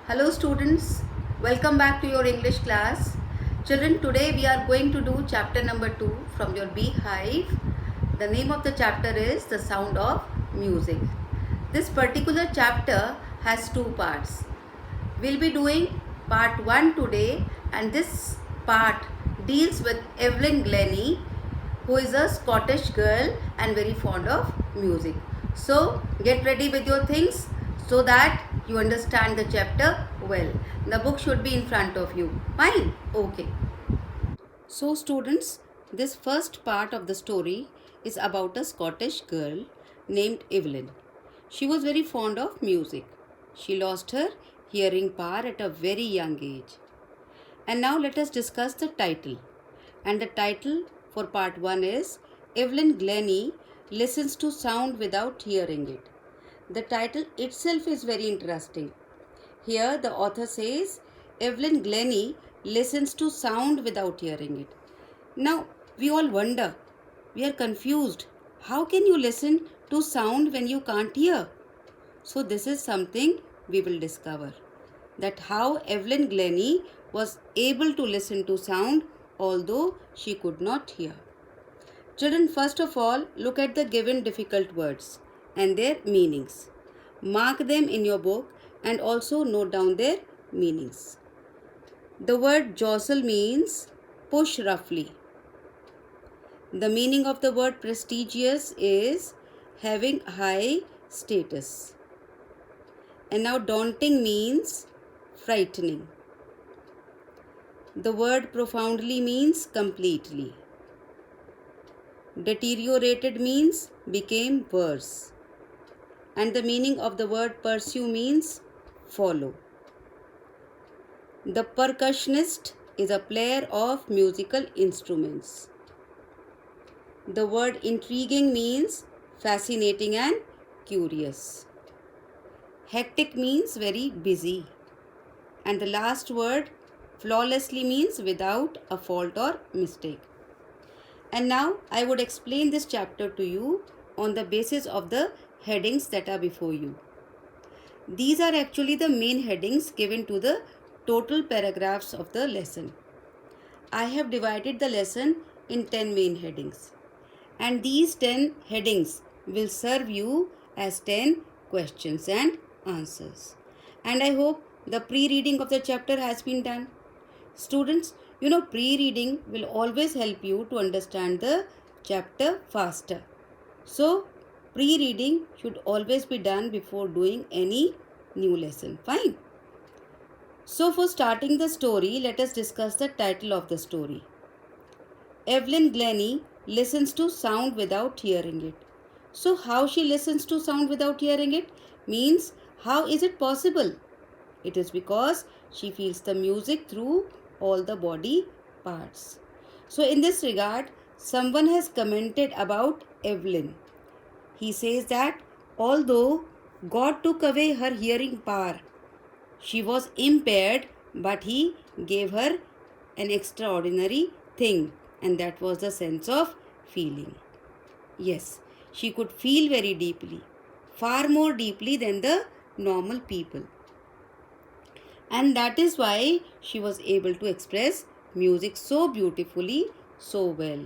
Hello students, welcome back to your English class. Children, today we are going to do chapter number 2 from your Beehive. The name of the chapter is The Sound of Music. This particular chapter has two parts. We'll be doing part 1 today, and this part deals with Evelyn Glennie, who is a Scottish girl and very fond of music. So get ready with your things so that you understand the chapter well. The book should be in front of you. Fine? Okay. So students, this first part of the story is about a Scottish girl named Evelyn. She was very fond of music. She lost her hearing power at a very young age. And now let us discuss the title. And the title for part 1 is Evelyn Glennie listens to sound without hearing it. The title itself is very interesting. Here the author says Evelyn Glennie listens to sound without hearing it. Now we all wonder, we are confused. How can you listen to sound when you can't hear? So this is something we will discover. That how Evelyn Glennie was able to listen to sound although she could not hear. Children, first of all, look at the given difficult words and their meanings. Mark them in your book and also note down their meanings. The word jostle means push roughly. The meaning of the word prestigious is having high status. And now daunting means frightening. The word profoundly means completely. Deteriorated means became worse. And the meaning of the word pursue means follow. The percussionist is a player of musical instruments. The word intriguing means fascinating and curious. Hectic means very busy. And the last word flawlessly means without a fault or mistake. And now I would explain this chapter to you on the basis of the headings that are before you. These are actually the main headings given to the total paragraphs of the lesson. I have divided the lesson in 10 main headings. And these 10 headings will serve you as 10 questions and answers. And I hope the pre-reading of the chapter has been done. Students, pre-reading will always help you to understand the chapter faster. So, pre-reading should always be done before doing any new lesson. Fine. So, for starting the story, let us discuss the title of the story. Evelyn Glennie listens to sound without hearing it. So, how she listens to sound without hearing it means how is it possible? It is because she feels the music through all the body parts. So in this regard, someone has commented about Evelyn. He says that although God took away her hearing power, she was impaired, but He gave her an extraordinary thing, and that was the sense of feeling. Yes, she could feel very deeply, far more deeply than the normal people. And that is why she was able to express music so beautifully, so well.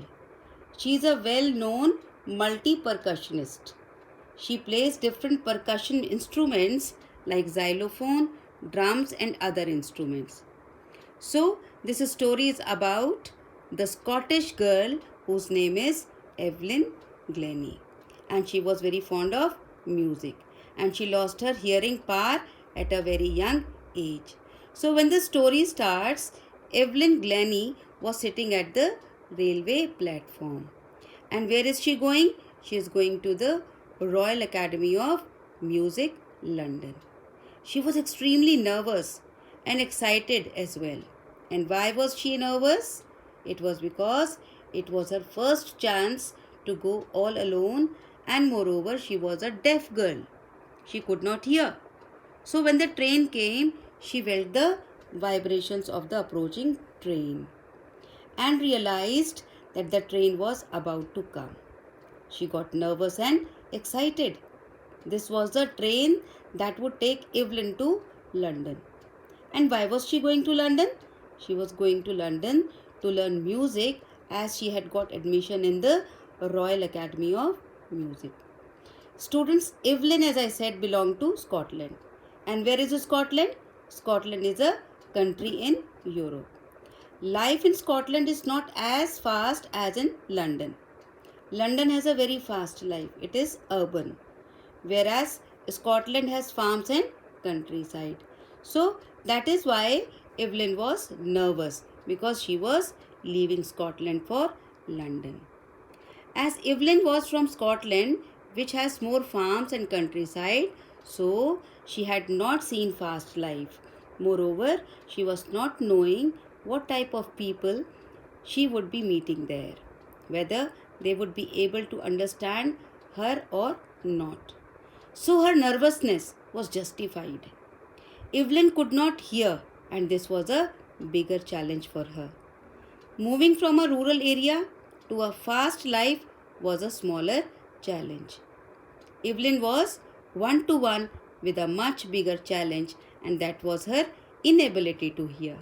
She is a well-known multi-percussionist. She plays different percussion instruments like xylophone, drums and other instruments. So, this story is about the Scottish girl whose name is Evelyn Glennie. And she was very fond of music. And she lost her hearing power at a very young age. So when the story starts, Evelyn Glennie was sitting at the railway platform. And where is she going? She is going to the Royal Academy of Music, London. She was extremely nervous and excited as well. And why was she nervous? It was because it was her first chance to go all alone, and moreover she was a deaf girl. She could not hear. So when the train came, she felt the vibrations of the approaching train and realized that the train was about to come. She got nervous and excited. This was the train that would take Evelyn to London. And why was she going to London? She was going to London to learn music as she had got admission in the Royal Academy of Music. Students, Evelyn, as I said, belong to Scotland. And where is Scotland? Scotland is a country in Europe. Life in Scotland is not as fast as in London. London has a very fast life. It is urban. Whereas Scotland has farms and countryside. So that is why Evelyn was nervous, because she was leaving Scotland for London. As Evelyn was from Scotland, which has more farms and countryside, so she had not seen fast life. Moreover, she was not knowing what type of people she would be meeting there, whether they would be able to understand her or not. So her nervousness was justified. Evelyn could not hear, and this was a bigger challenge for her. Moving from a rural area to a fast life was a smaller challenge. Evelyn was one-to-one with a much bigger challenge, and that was her inability to hear.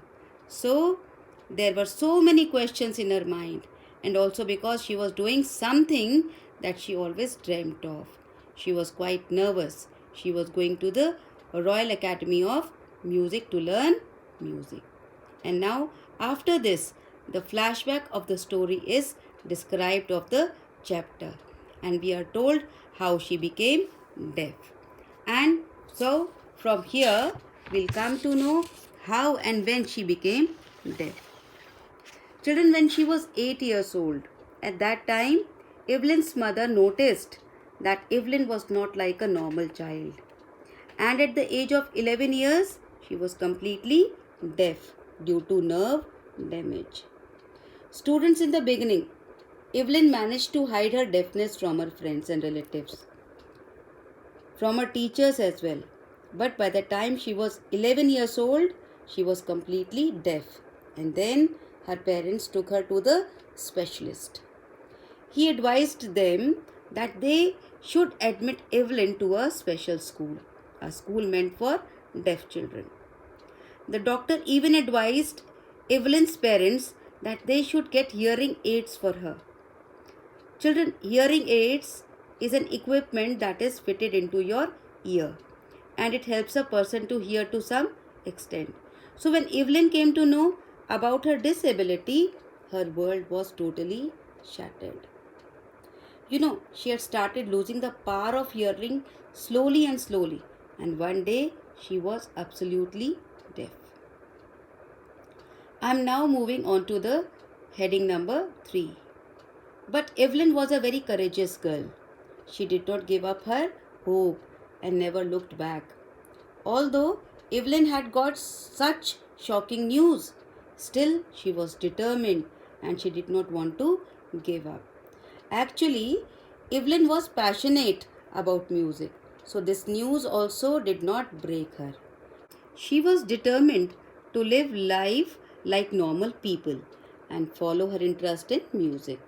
So there were so many questions in her mind, and also because she was doing something that she always dreamt of. She was quite nervous. She was going to the Royal Academy of Music to learn music. And now, after this, the flashback of the story is described of the chapter, and we are told how she became deaf. And so, from here, we'll come to know how and when she became deaf. Children, when she was 8 years old, at that time, Evelyn's mother noticed that Evelyn was not like a normal child. And at the age of 11 years, she was completely deaf due to nerve damage. Students, in the beginning, Evelyn managed to hide her deafness from her friends and relatives, from her teachers as well. But by the time she was 11 years old, she was completely deaf. And then her parents took her to the specialist. He advised them that they should admit Evelyn to a special school, a school meant for deaf children. The doctor even advised Evelyn's parents that they should get hearing aids for her. Children, hearing aids is an equipment that is fitted into your ear, and it helps a person to hear to some extent. So when Evelyn came to know about her disability, her world was totally shattered. She had started losing the power of hearing slowly and slowly, and one day she was absolutely deaf. I am now moving on to the heading number 3. But Evelyn was a very courageous girl. She did not give up her hope and never looked back. Although Evelyn had got such shocking news, still she was determined and she did not want to give up. Actually, Evelyn was passionate about music, so this news also did not break her. She was determined to live life like normal people and follow her interest in music.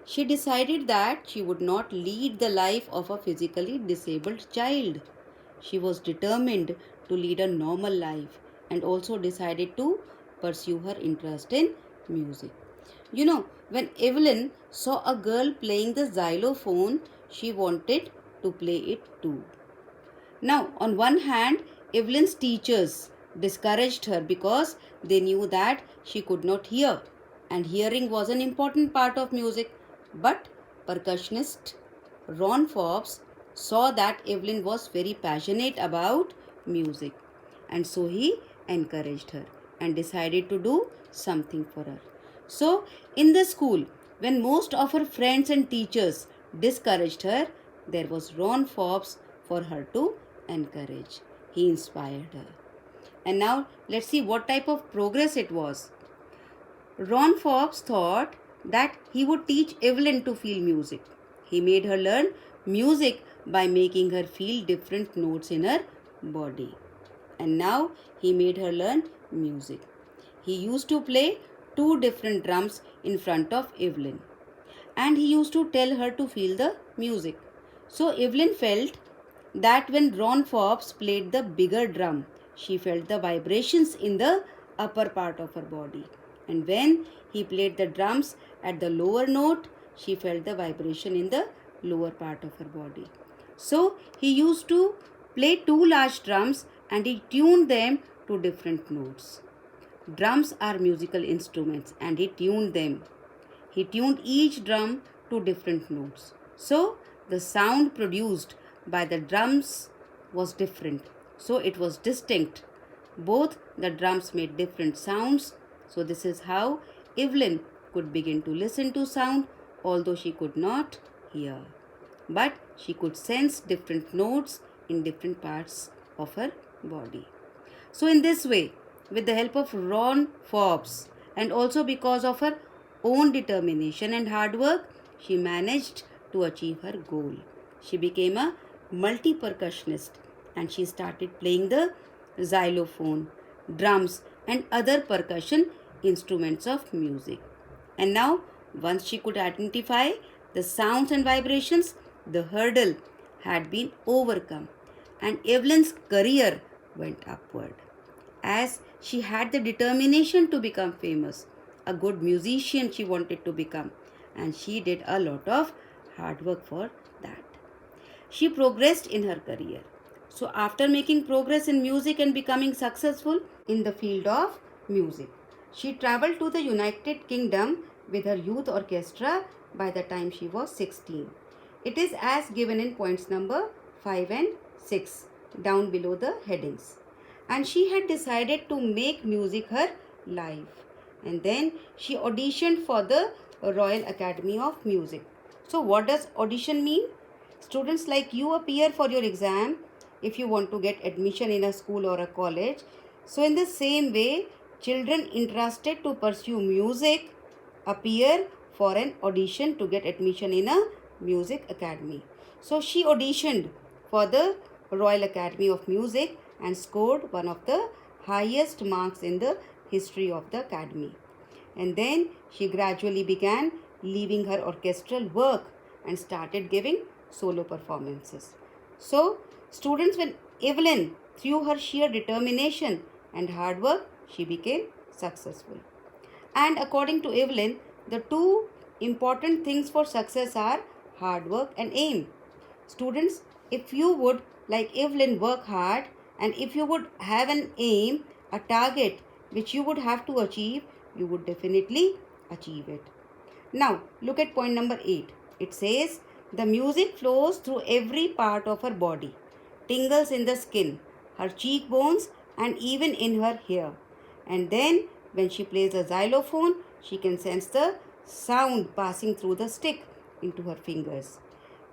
She decided that she would not lead the life of a physically disabled child. She was determined to lead a normal life and also decided to pursue her interest in music. When Evelyn saw a girl playing the xylophone, she wanted to play it too. Now, on one hand, Evelyn's teachers discouraged her because they knew that she could not hear, and hearing was an important part of music. But percussionist Ron Forbes saw that Evelyn was very passionate about music, and so he encouraged her and decided to do something for her. So, in the school, when most of her friends and teachers discouraged her, there was Ron Forbes for her to encourage. He inspired her. And now, let's see what type of progress it was. Ron Forbes thought that he would teach Evelyn to feel music. He made her learn music by making her feel different notes in her body. And now he made her learn music. He used to play 2 different drums in front of Evelyn, and he used to tell her to feel the music. So Evelyn felt that when Ron Forbes played the bigger drum, she felt the vibrations in the upper part of her body. And when he played the drums at the lower note, she felt the vibration in the lower part of her body. So he used to play two large drums and he tuned them to different notes. Drums are musical instruments and he tuned them. He tuned each drum to different notes. So the sound produced by the drums was different. So it was distinct. Both the drums made different sounds. So this is how Evelyn could begin to listen to sound, although she could not hear. But she could sense different notes in different parts of her body. So in this way, with the help of Ron Forbes and also because of her own determination and hard work, she managed to achieve her goal. She became a multi-percussionist and she started playing the xylophone, drums and other percussion instruments of music. And now, once she could identify the sounds and vibrations, the hurdle had been overcome and Evelyn's career went upward. As she had the determination to become famous, a good musician she wanted to become, and she did a lot of hard work for that. She progressed in her career. So after making progress in music and becoming successful in the field of music, she traveled to the United Kingdom with her youth orchestra by the time she was 16. It is as given in points number 5 and 6 down below the headings. And she had decided to make music her life. And then she auditioned for the Royal Academy of Music. So what does audition mean? Students like you appear for your exam if you want to get admission in a school or a college. So in the same way, children interested to pursue music appear for an audition to get admission in a music academy. So she auditioned for the Royal Academy of Music and scored one of the highest marks in the history of the academy. And then she gradually began leaving her orchestral work and started giving solo performances. So, students, when Evelyn, through her sheer determination and hard work, she became successful. And according to Evelyn, the two important things for success are hard work and aim. Students, if you would, like Evelyn, work hard, and if you would have an aim, a target which you would have to achieve, you would definitely achieve it. Now, look at point number 8. It says, the music flows through every part of her body, tingles in the skin, her cheekbones, and even in her hair. And then, when she plays a xylophone, she can sense the sound passing through the stick into her fingers.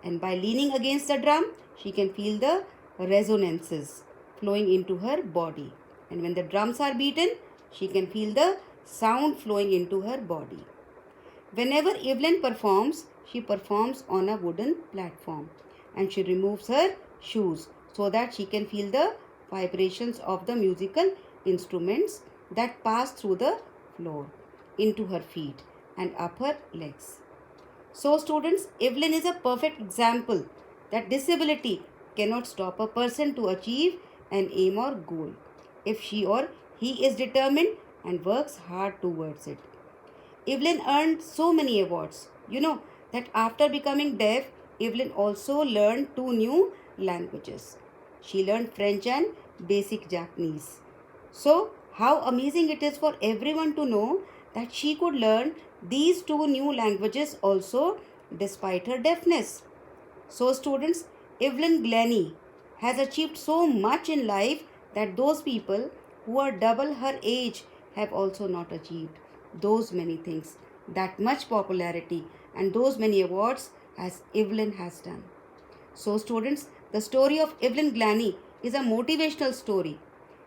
And by leaning against the drum, she can feel the resonances flowing into her body. And when the drums are beaten, she can feel the sound flowing into her body. Whenever Evelyn performs, she performs on a wooden platform and she removes her shoes so that she can feel the vibrations of the musical instruments that pass through the floor into her feet and up her legs. So students, Evelyn is a perfect example that disability cannot stop a person to achieve an aim or goal if she or he is determined and works hard towards it. Evelyn earned so many awards. You know that after becoming deaf, Evelyn also learned 2 new languages. She learned French and basic Japanese. So, how amazing it is for everyone to know that she could learn these 2 new languages also despite her deafness. So, students, Evelyn Glennie has achieved so much in life that those people who are double her age have also not achieved those many things, that much popularity and those many awards as Evelyn has done. So students, the story of Evelyn Glennie is a motivational story.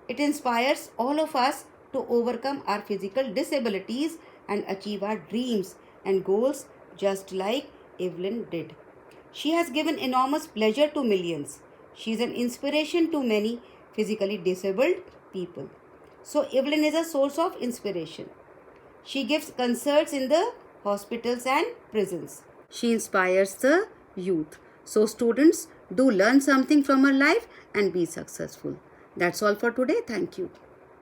It inspires all of us to overcome our physical disabilities and achieve our dreams and goals just like Evelyn did. She has given enormous pleasure to millions. She is an inspiration to many physically disabled people. So Evelyn is a source of inspiration. She gives concerts in the hospitals and prisons. She inspires the youth. So students, do learn something from her life and be successful. That's all for today. Thank you.